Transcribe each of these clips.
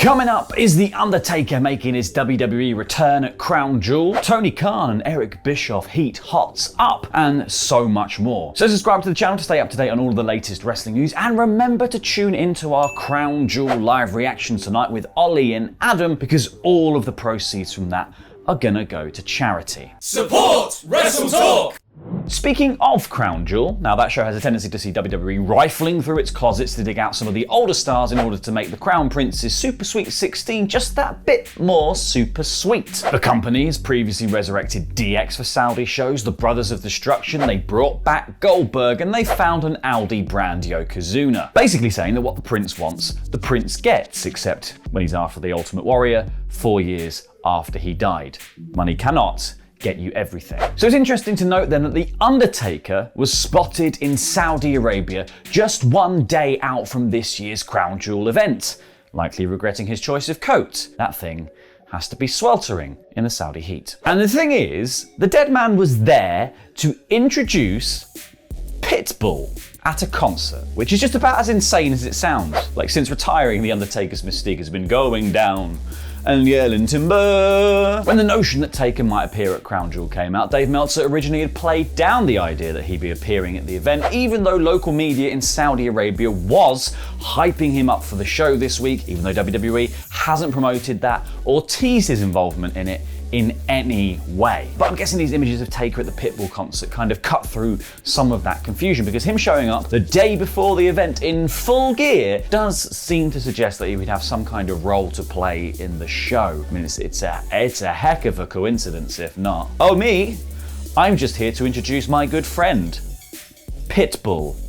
Coming up, is The Undertaker making his WWE return at Crown Jewel? Tony Khan and Eric Bischoff heat hots up, and so much more. So subscribe to the channel to stay up to date on all of the latest wrestling news, and remember to tune into our Crown Jewel live reaction tonight with Ollie and Adam, because all of the proceeds from that are gonna go to charity. Support WrestleTalk! Speaking of Crown Jewel, now that show has a tendency to see WWE rifling through its closets to dig out some of the older stars in order to make the Crown Prince's Super Sweet 16 just that bit more super sweet. The company has previously resurrected DX for Saudi shows, the Brothers of Destruction, they brought back Goldberg, and they found an Audi brand Yokozuna. Basically saying that what the Prince wants, the Prince gets, except when he's after the Ultimate Warrior 4 years after he died. Money cannot get you everything. So it's interesting to note then that The Undertaker was spotted in Saudi Arabia just one day out from this year's Crown Jewel event, likely regretting his choice of coat. That thing has to be sweltering in the Saudi heat. And the thing is, the dead man was there to introduce Pitbull at a concert, which is just about as insane as it sounds. Like, since retiring, The Undertaker's mystique has been going down and yelling timber. When the notion that Taker might appear at Crown Jewel came out, Dave Meltzer originally had played down the idea that he'd be appearing at the event, even though local media in Saudi Arabia was hyping him up for the show this week, even though WWE hasn't promoted that or teased his involvement in it in any way. But I'm guessing these images of Taker at the Pitbull concert kind of cut through some of that confusion, because him showing up the day before the event in full gear does seem to suggest that he would have some kind of role to play in the show. I mean, it's a heck of a coincidence, if not. Oh, me? I'm just here to introduce my good friend, Pitbull.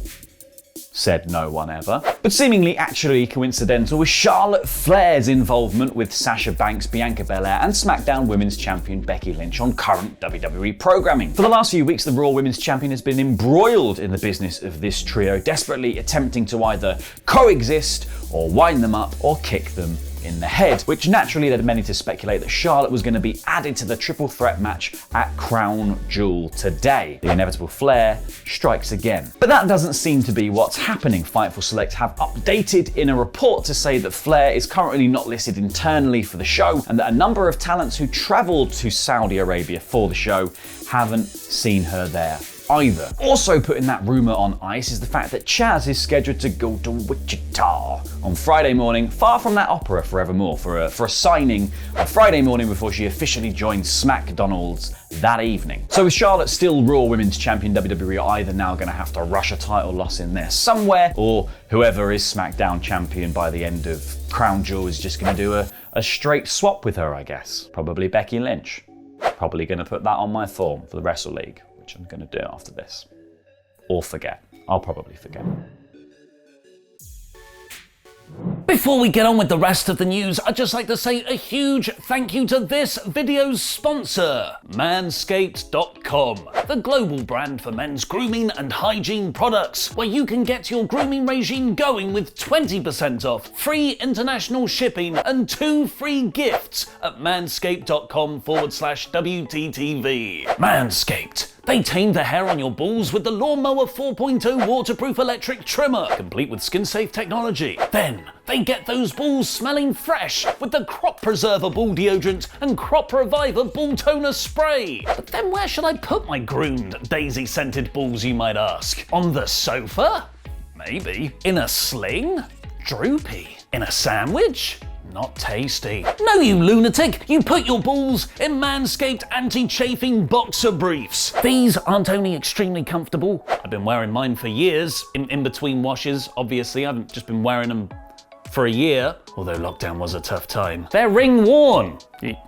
Said no one ever. But seemingly actually coincidental was Charlotte Flair's involvement with Sasha Banks, Bianca Belair, and SmackDown Women's Champion Becky Lynch on current WWE programming. For the last few weeks, the Raw Women's Champion has been embroiled in the business of this trio, desperately attempting to either coexist or wind them up or kick them in the head, which naturally led many to speculate that Charlotte was going to be added to the triple threat match at Crown Jewel today. The inevitable Flair strikes again. But that doesn't seem to be what's happening. Fightful Select have updated in a report to say that Flair is currently not listed internally for the show, and that a number of talents who travelled to Saudi Arabia for the show haven't seen her there either. Also putting that rumour on ice is the fact that Chaz is scheduled to go to Wichita on Friday morning, far from that opera forevermore, for a signing on Friday morning before she officially joins SmackDonald's that evening. So with Charlotte still Raw Women's Champion, WWE are either now going to have to rush a title loss in there somewhere, or whoever is SmackDown champion by the end of Crown Jewel is just going to do a straight swap with her, I guess. Probably Becky Lynch. Probably going to put that on my form for the Wrestle League, which I'm going to do after this. Or forget. I'll probably forget. Before we get on with the rest of the news, I'd just like to say a huge thank you to this video's sponsor, Manscaped.com, the global brand for men's grooming and hygiene products, where you can get your grooming regime going with 20% off, free international shipping, and 2 free gifts at manscaped.com/WTTV. Manscaped. They tame the hair on your balls with the Lawnmower 4.0 waterproof electric trimmer, complete with skin-safe technology. Then, they get those balls smelling fresh with the Crop Preserver ball deodorant and Crop Reviver ball toner spray. But then where should I put my groomed, daisy-scented balls, you might ask? On the sofa? Maybe. In a sling? Droopy. In a sandwich? Not tasty. No, you lunatic! You put your balls in Manscaped anti-chafing boxer briefs. These aren't only extremely comfortable, I've been wearing mine for years, in between washes, obviously. I've just been wearing them for a year, although lockdown was a tough time. They're ring-worn.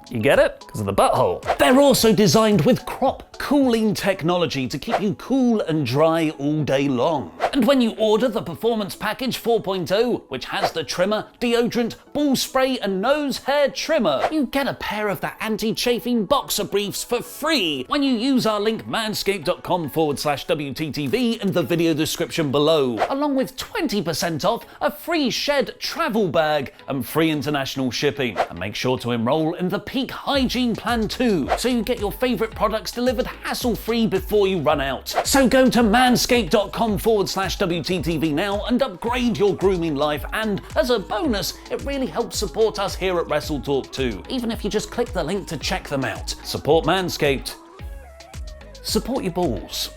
You get it? Because of the butthole. They're also designed with crop cooling technology to keep you cool and dry all day long. And when you order the Performance Package 4.0, which has the trimmer, deodorant, ball spray, and nose hair trimmer, you get a pair of the anti-chafing boxer briefs for free when you use our link manscaped.com/WTTV in the video description below, along with 20% off a free shed trimmer travel bag, and free international shipping. And make sure to enroll in the Peak Hygiene Plan too, so you get your favourite products delivered hassle-free before you run out. So go to manscaped.com/WTTV now and upgrade your grooming life, and as a bonus, it really helps support us here at WrestleTalk too, even if you just click the link to check them out. Support Manscaped. Support your balls.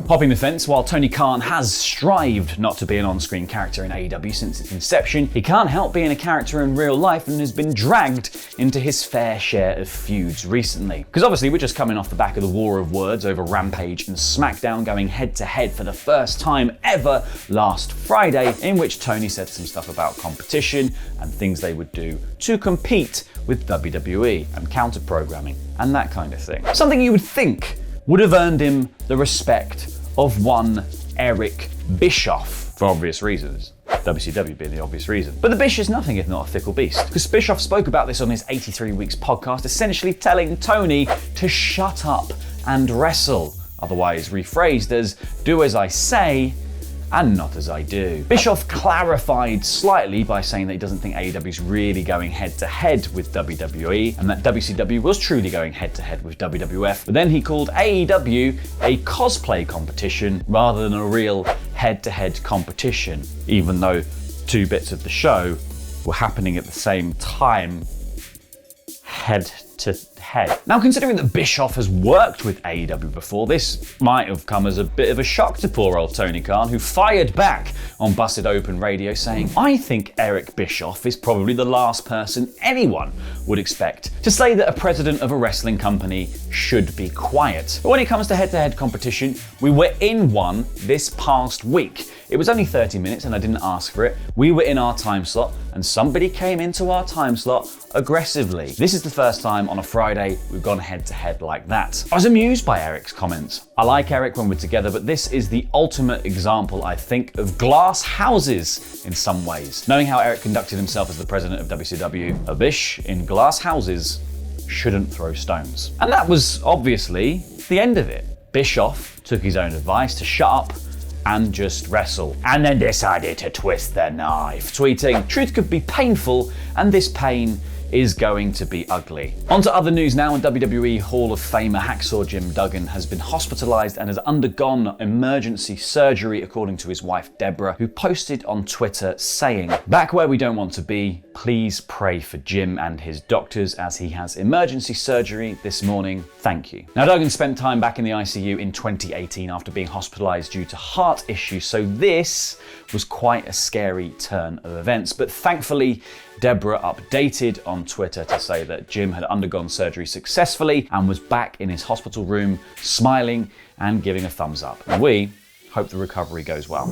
Popping the fence, while Tony Khan has strived not to be an on-screen character in AEW since its inception, he can't help being a character in real life and has been dragged into his fair share of feuds recently. Because obviously we're just coming off the back of the war of words over Rampage and SmackDown going head-to-head for the first time ever last Friday, in which Tony said some stuff about competition and things they would do to compete with WWE and counter-programming and that kind of thing. Something you would think would have earned him the respect of one Eric Bischoff, for obvious reasons. WCW being the obvious reason. But the Bish is nothing if not a fickle beast, because Bischoff spoke about this on his 83 Weeks podcast, essentially telling Tony to shut up and wrestle, otherwise rephrased as, do as I say and not as I do. Bischoff clarified slightly by saying that he doesn't think AEW is really going head-to-head with WWE, and that WCW was truly going head-to-head with WWF, but then he called AEW a cosplay competition rather than a real head-to-head competition, even though two bits of the show were happening at the same time, head-to-head. Now, considering that Bischoff has worked with AEW before, this might have come as a bit of a shock to poor old Tony Khan, who fired back on Busted Open Radio saying, I think Eric Bischoff is probably the last person anyone would expect to say that a president of a wrestling company should be quiet. But when it comes to head-to-head competition, we were in one this past week. It was only 30 minutes and I didn't ask for it. We were in our time slot and somebody came into our time slot aggressively. This is the first time on a Friday we've gone head-to-head like that. I was amused by Eric's comments. I like Eric when we're together, but this is the ultimate example, I think, of glass houses in some ways. Knowing how Eric conducted himself as the president of WCW, a Bish in glass houses shouldn't throw stones. And that was obviously the end of it. Bischoff took his own advice to shut up and just wrestle, and then decided to twist the knife, tweeting, "Truth could be painful, and this pain is going to be ugly." On to other news now, and WWE Hall of Famer Hacksaw Jim Duggan has been hospitalised and has undergone emergency surgery, according to his wife Deborah, who posted on Twitter saying, "Back where we don't want to be, please pray for Jim and his doctors as he has emergency surgery this morning. Thank you." Now, Duggan spent time back in the ICU in 2018 after being hospitalised due to heart issues, so this was quite a scary turn of events, but thankfully Deborah updated on Twitter to say that Jim had undergone surgery successfully and was back in his hospital room, smiling and giving a thumbs up. And we hope the recovery goes well.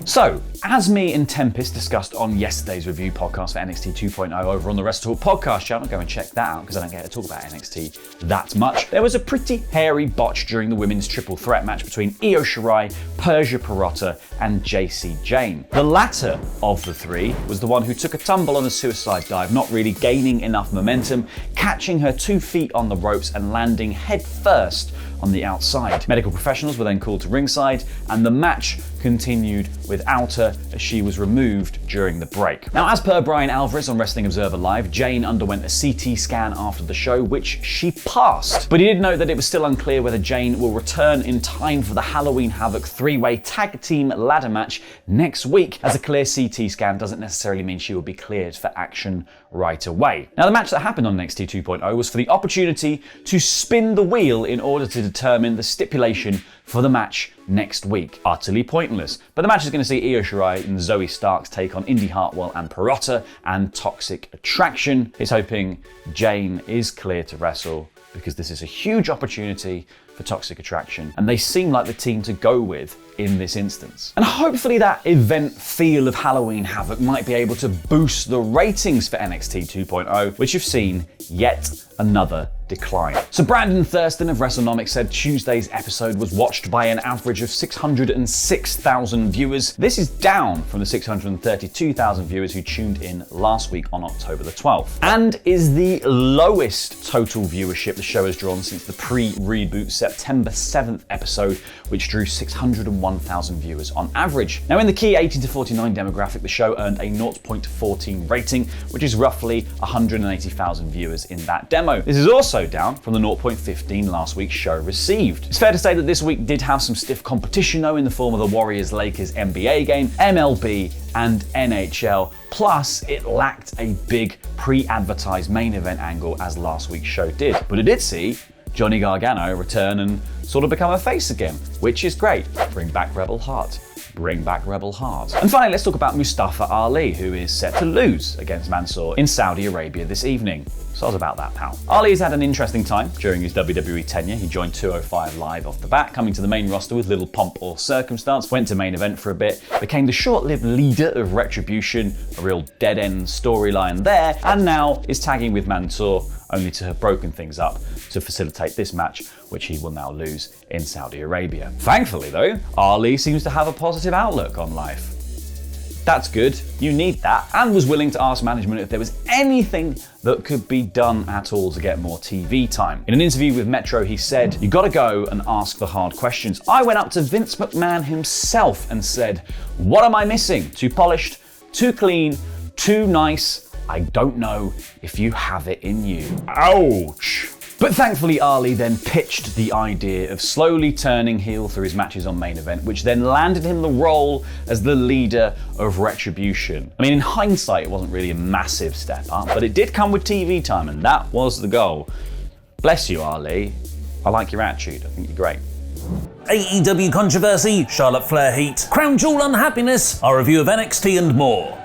So, as me and Tempest discussed on yesterday's review podcast for NXT 2.0 over on the WrestleTalk podcast channel, go and check that out because I don't get to talk about NXT that much, there was a pretty hairy botch during the women's triple threat match between Io Shirai, Persia Pirotta and JC Jane. The latter of the three was the one who took a tumble on a suicide dive, not really gaining enough momentum, catching her 2 feet on the ropes and landing head first on the outside. Medical professionals were then called to ringside and the match continued without her as she was removed during the break. Now, as per Brian Alvarez on Wrestling Observer Live, Jane underwent a CT scan after the show, which she passed. But he did note that it was still unclear whether Jane will return in time for the Halloween Havoc 3-way tag team ladder match next week, as a clear CT scan doesn't necessarily mean she will be cleared for action right away. Now, the match that happened on NXT 2.0 was for the opportunity to spin the wheel in order to determine the stipulation for the match next week. Utterly pointless. But the match is going to see Io Shirai and Zoe Starks take on Indy Hartwell and Pirotta and Toxic Attraction. He's hoping Jane is clear to wrestle because this is a huge opportunity for Toxic Attraction, and they seem like the team to go with in this instance. And hopefully that event feel of Halloween Havoc might be able to boost the ratings for NXT 2.0, which have seen yet another decline. So Brandon Thurston of WrestleNomics said Tuesday's episode was watched by an average of 606,000 viewers. This is down from the 632,000 viewers who tuned in last week on October the 12th, and is the lowest total viewership the show has drawn since the pre-reboot September 7th episode, which drew 601,000 viewers on average. Now, in the key 18 to 49 demographic, the show earned a 0.14 rating, which is roughly 180,000 viewers in that demo. This is also down from the 0.15 last week's show received. It's fair to say that this week did have some stiff competition though, in the form of the Warriors-Lakers NBA game, MLB, and NHL. Plus, it lacked a big pre-advertised main event angle as last week's show did. But it did see Johnny Gargano return and sort of become a face again, which is great. Bring back Rebel Heart. Bring back Rebel Heart. And finally, let's talk about Mustafa Ali, who is set to lose against Mansoor in Saudi Arabia this evening. So I was about that, pal. Ali has had an interesting time during his WWE tenure. He joined 205 Live off the bat, coming to the main roster with little pomp or circumstance, went to main event for a bit, became the short-lived leader of Retribution, a real dead-end storyline there, and now is tagging with Mansoor, only to have broken things up to facilitate this match, which he will now lose in Saudi Arabia. Thankfully though, Ali seems to have a positive outlook on life. That's good, you need that, and was willing to ask management if there was anything that could be done at all to get more TV time. In an interview with Metro, he said, "You gotta go and ask the hard questions. I went up to Vince McMahon himself and said, what am I missing? Too polished? Too clean? Too nice? I don't know if you have it in you." Ouch. But thankfully, Ali then pitched the idea of slowly turning heel through his matches on main event, which then landed him the role as the leader of Retribution. I mean, in hindsight, it wasn't really a massive step up, but it did come with TV time, and that was the goal. Bless you, Ali. I like your attitude. I think you're great. AEW controversy, Charlotte Flair heat, Crown Jewel unhappiness, our review of NXT and more.